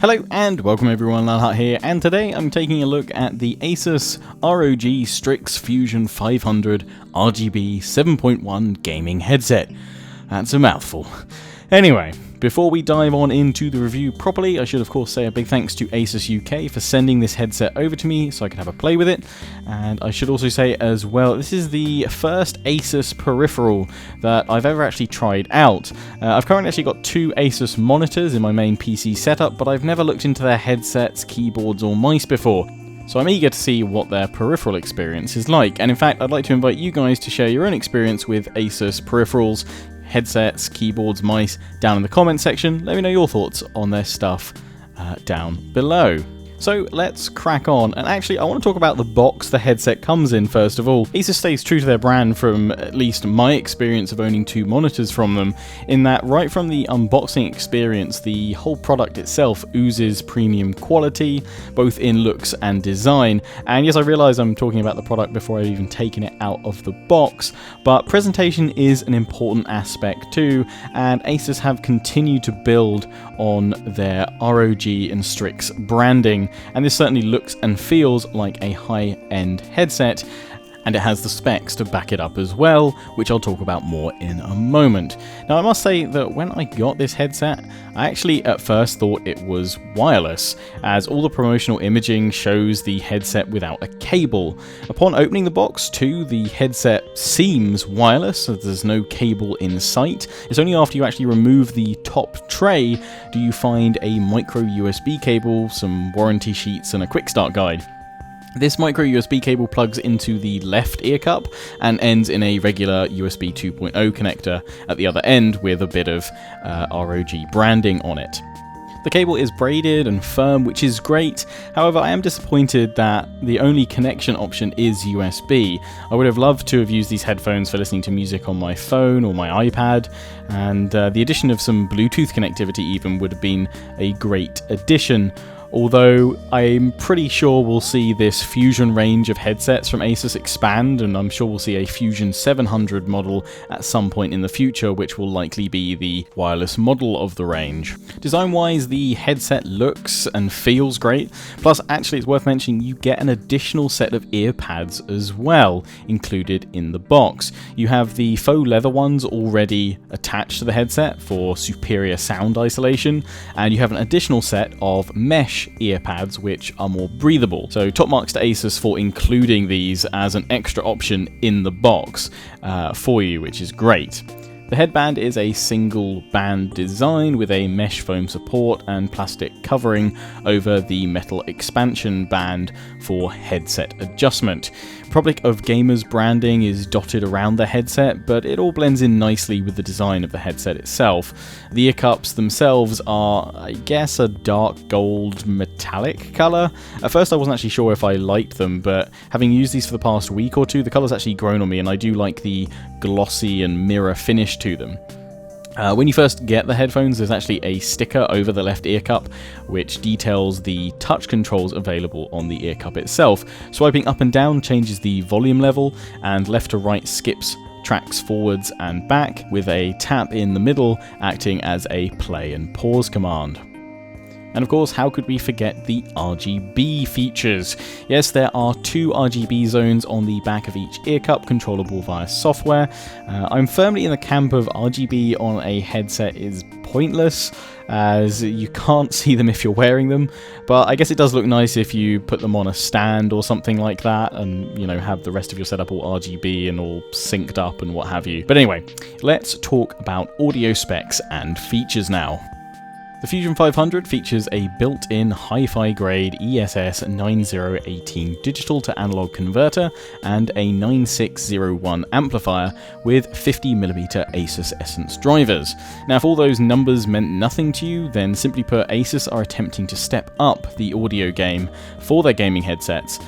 Hello and welcome everyone, Lalhut here, and today I'm taking a look at the ASUS ROG Strix Fusion 500 RGB 7.1 gaming headset. That's a mouthful. Anyway, before we dive on into the review properly, I should of course say a big thanks to ASUS UK for sending this headset over to me so I could have a play with it. And I should also say as well, this is the first ASUS peripheral that I've ever actually tried out. I've currently actually got two ASUS monitors in my main PC setup, but I've never looked into their headsets, keyboards or mice before. So I'm eager to see what their peripheral experience is like, and in fact I'd like to invite you guys to share your own experience with ASUS peripherals, headsets, keyboards, mice down in the comment section. Let me know your thoughts on their stuff down below. So let's crack on, and actually I want to talk about the box the headset comes in first of all. ASUS stays true to their brand from at least my experience of owning two monitors from them, in that right from the unboxing experience the whole product itself oozes premium quality, both in looks and design. And yes, I realise I'm talking about the product before I've even taken it out of the box, but presentation is an important aspect too, and ASUS have continued to build on their ROG and Strix branding. And this certainly looks and feels like a high-end headset, and it has the specs to back it up as well, which I'll talk about more in a moment. Now I must say that when I got this headset, I actually at first thought it was wireless, as all the promotional imaging shows the headset without a cable. Upon opening the box too, the headset seems wireless, as there's no cable in sight. It's only after you actually remove the top tray do you find a micro USB cable, some warranty sheets and a quick start guide. This micro USB cable plugs into the left ear cup and ends in a regular USB 2.0 connector at the other end with a bit of ROG branding on it. The cable is braided and firm, which is great. However, I am disappointed that the only connection option is USB. I would have loved to have used these headphones for listening to music on my phone or my iPad, and the addition of some Bluetooth connectivity even would have been a great addition. Although I'm pretty sure we'll see this Fusion range of headsets from ASUS expand, and I'm sure we'll see a Fusion 700 model at some point in the future, which will likely be the wireless model of the range. Design-wise, the headset looks and feels great, plus actually it's worth mentioning you get an additional set of ear pads as well included in the box. You have the faux leather ones already attached to the headset for superior sound isolation, and you have an additional set of mesh ear pads which are more breathable. So top marks to ASUS for including these as an extra option in the box for you, which is great. The headband is a single band design with a mesh foam support and plastic covering over the metal expansion band for headset adjustment. Republic of Gamers branding is dotted around the headset, but it all blends in nicely with the design of the headset itself. The ear cups themselves are, I guess, a dark gold metallic colour. At first I wasn't actually sure if I liked them, but having used these for the past week or two, the colour's actually grown on me, and I do like the glossy and mirror finish to them. When you first get the headphones, there's actually a sticker over the left ear cup which details the touch controls available on the ear cup itself. Swiping up and down changes the volume level, and left to right skips tracks forwards and back, with a tap in the middle acting as a play and pause command. And of course, how could we forget the RGB features? Yes, there are two RGB zones on the back of each ear cup, controllable via software. I'm firmly in the camp of RGB on a headset is pointless, as you can't see them if you're wearing them, but I guess it does look nice if you put them on a stand or something like that, and you know, have the rest of your setup all RGB and all synced up and what have you. But anyway, let's talk about audio specs and features now. The Fusion 500 features a built-in hi-fi grade ESS 9018 digital to analog converter and a 9601 amplifier with 50mm ASUS Essence drivers. Now, if all those numbers meant nothing to you, then simply put, ASUS are attempting to step up the audio game for their gaming headsets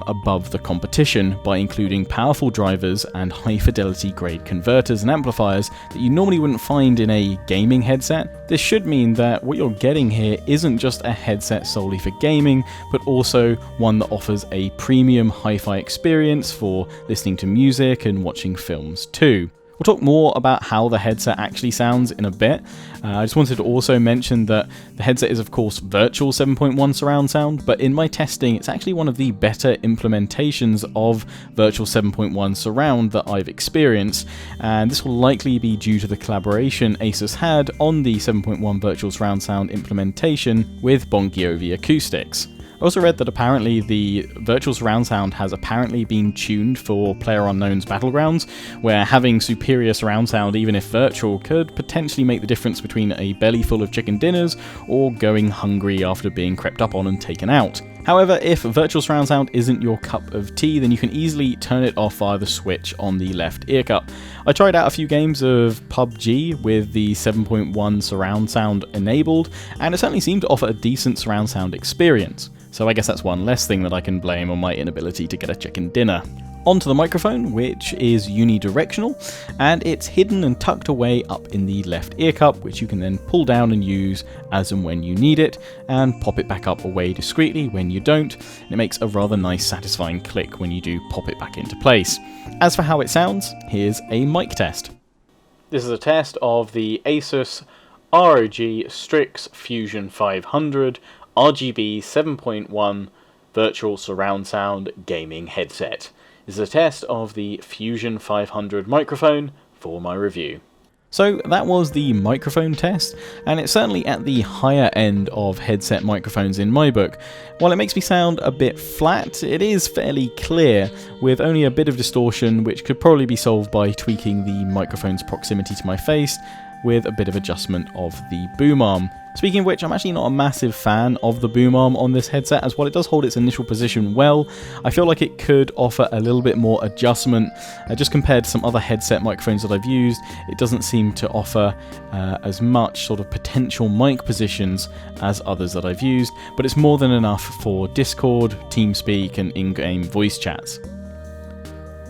above the competition by including powerful drivers and high-fidelity grade converters and amplifiers that you normally wouldn't find in a gaming headset. This should mean that what you're getting here isn't just a headset solely for gaming, but also one that offers a premium hi-fi experience for listening to music and watching films too. We'll talk more about how the headset actually sounds in a bit. I just wanted to also mention that the headset is of course virtual 7.1 surround sound, but in my testing it's actually one of the better implementations of virtual 7.1 surround that I've experienced, and this will likely be due to the collaboration ASUS had on the 7.1 virtual surround sound implementation with Bonkyovi Acoustics. I also read that apparently the virtual surround sound has apparently been tuned for PlayerUnknown's Battlegrounds, where having superior surround sound, even if virtual, could potentially make the difference between a belly full of chicken dinners or going hungry after being crept up on and taken out. However, if virtual surround sound isn't your cup of tea, then you can easily turn it off via the switch on the left ear cup. I tried out a few games of PUBG with the 7.1 surround sound enabled, and it certainly seemed to offer a decent surround sound experience. So I guess that's one less thing that I can blame on my inability to get a chicken dinner. Onto the microphone, which is unidirectional, and it's hidden and tucked away up in the left ear cup, which you can then pull down and use as and when you need it, and pop it back up away discreetly when you don't, and it makes a rather nice satisfying click when you do pop it back into place. As for how it sounds, here's a mic test. This is a test of the ASUS ROG Strix Fusion 500 RGB 7.1 virtual surround sound gaming headset. This is a test of the Fusion 500 microphone for my review. So that was the microphone test, and it's certainly at the higher end of headset microphones in my book. While it makes me sound a bit flat, it is fairly clear, with only a bit of distortion which could probably be solved by tweaking the microphone's proximity to my face with a bit of adjustment of the boom arm. Speaking of which, I'm actually not a massive fan of the boom arm on this headset, as while it does hold its initial position well, I feel like it could offer a little bit more adjustment. Just compared to some other headset microphones that I've used, it doesn't seem to offer as much sort of potential mic positions as others that I've used, but it's more than enough for Discord, TeamSpeak, and in-game voice chats.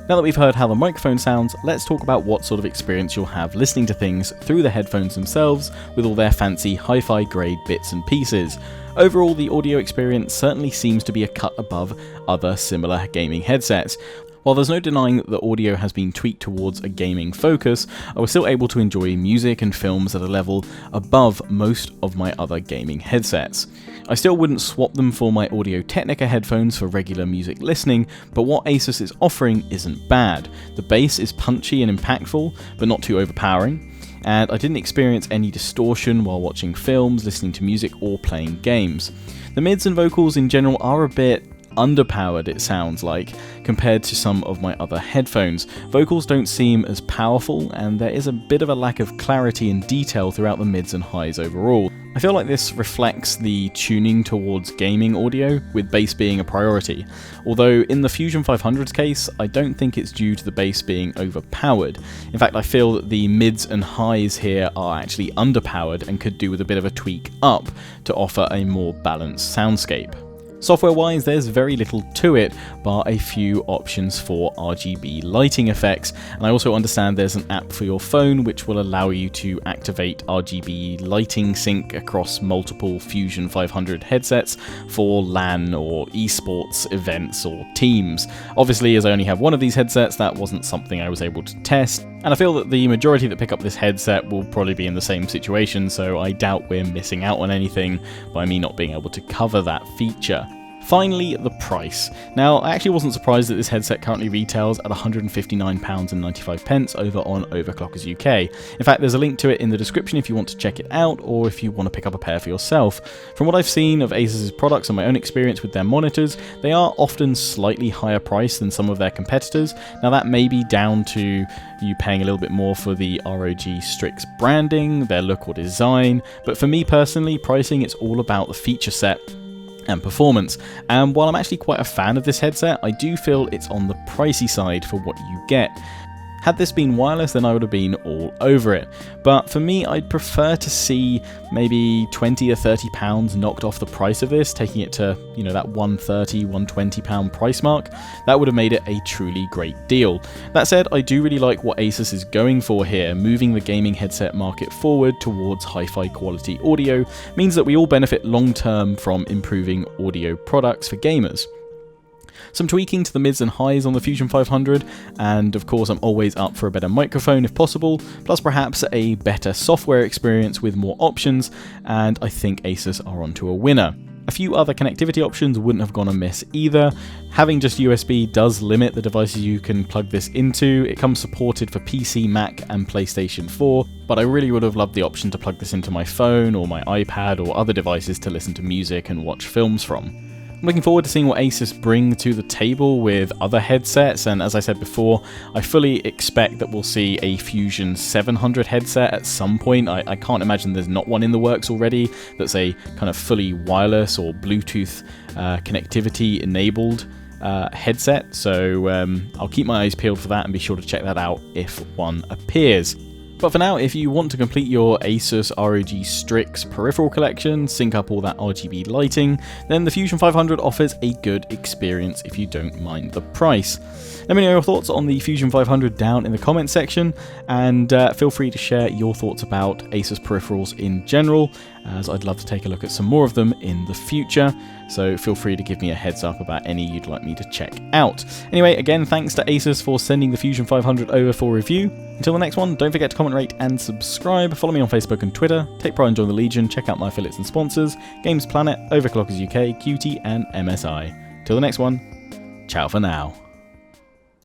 Now that we've heard how the microphone sounds, let's talk about what sort of experience you'll have listening to things through the headphones themselves with all their fancy hi-fi grade bits and pieces. Overall, the audio experience certainly seems to be a cut above other similar gaming headsets. While there's no denying that the audio has been tweaked towards a gaming focus, I was still able to enjoy music and films at a level above most of my other gaming headsets. I still wouldn't swap them for my Audio-Technica headphones for regular music listening, but what ASUS is offering isn't bad. The bass is punchy and impactful, but not too overpowering, and I didn't experience any distortion while watching films, listening to music, or playing games. The mids and vocals in general are a bit underpowered, it sounds like, compared to some of my other headphones. Vocals don't seem as powerful, and there is a bit of a lack of clarity and detail throughout the mids and highs overall. I feel like this reflects the tuning towards gaming audio, with bass being a priority. Although in the Fusion 500's case, I don't think it's due to the bass being overpowered. In fact, I feel that the mids and highs here are actually underpowered and could do with a bit of a tweak up to offer a more balanced soundscape. Software-wise, there's very little to it, bar a few options for RGB lighting effects, and I also understand there's an app for your phone which will allow you to activate RGB lighting sync across multiple Fusion 500 headsets for LAN or esports events or teams. Obviously, as I only have one of these headsets, that wasn't something I was able to test, and I feel that the majority that pick up this headset will probably be in the same situation, so I doubt we're missing out on anything by me not being able to cover that feature. Finally, the price. Now, I actually wasn't surprised that this headset currently retails at £159.95 over on Overclockers UK. In fact, there's a link to it in the description if you want to check it out, or if you want to pick up a pair for yourself. From what I've seen of ASUS's products and my own experience with their monitors, they are often slightly higher priced than some of their competitors. Now, that may be down to you paying a little bit more for the ROG Strix branding, their look or design, but for me personally, pricing, it's all about the feature set and performance, and while I'm actually quite a fan of this headset, I do feel it's on the pricey side for what you get. Had this been wireless, then I would have been all over it. But for me, I'd prefer to see maybe £20 or £30 knocked off the price of this, taking it to, that £130, £120 price mark. That would have made it a truly great deal. That said, I do really like what ASUS is going for here. Moving the gaming headset market forward towards hi-fi quality audio means that we all benefit long-term from improving audio products for gamers. some tweaking to the mids and highs on the Fusion 500, and of course I'm always up for a better microphone if possible, plus perhaps a better software experience with more options, and I think ASUS are onto a winner. A few other connectivity options wouldn't have gone amiss either. Having just USB does limit the devices you can plug this into. It comes supported for PC, Mac and PlayStation 4, but I really would have loved the option to plug this into my phone or my iPad or other devices to listen to music and watch films from. I'm looking forward to seeing what ASUS bring to the table with other headsets, and as I said before, I fully expect that we'll see a Fusion 700 headset at some point. I can't imagine there's not one in the works already that's a kind of fully wireless or Bluetooth connectivity enabled headset, so I'll keep my eyes peeled for that and be sure to check that out if one appears. But for now, if you want to complete your ASUS ROG Strix peripheral collection, sync up all that RGB lighting, then the Fusion 500 offers a good experience if you don't mind the price. Let me know your thoughts on the Fusion 500 down in the comments section, and feel free to share your thoughts about ASUS peripherals in general, as I'd love to take a look at some more of them in the future, so feel free to give me a heads up about any you'd like me to check out. Anyway, again, thanks to ASUS for sending the Fusion 500 over for review. Until the next one, don't forget to comment, rate and subscribe, follow me on Facebook and Twitter, take pride and join the Legion, check out my affiliates and sponsors, Games Planet, Overclockers UK, QT and MSI. Till the next one, ciao for now.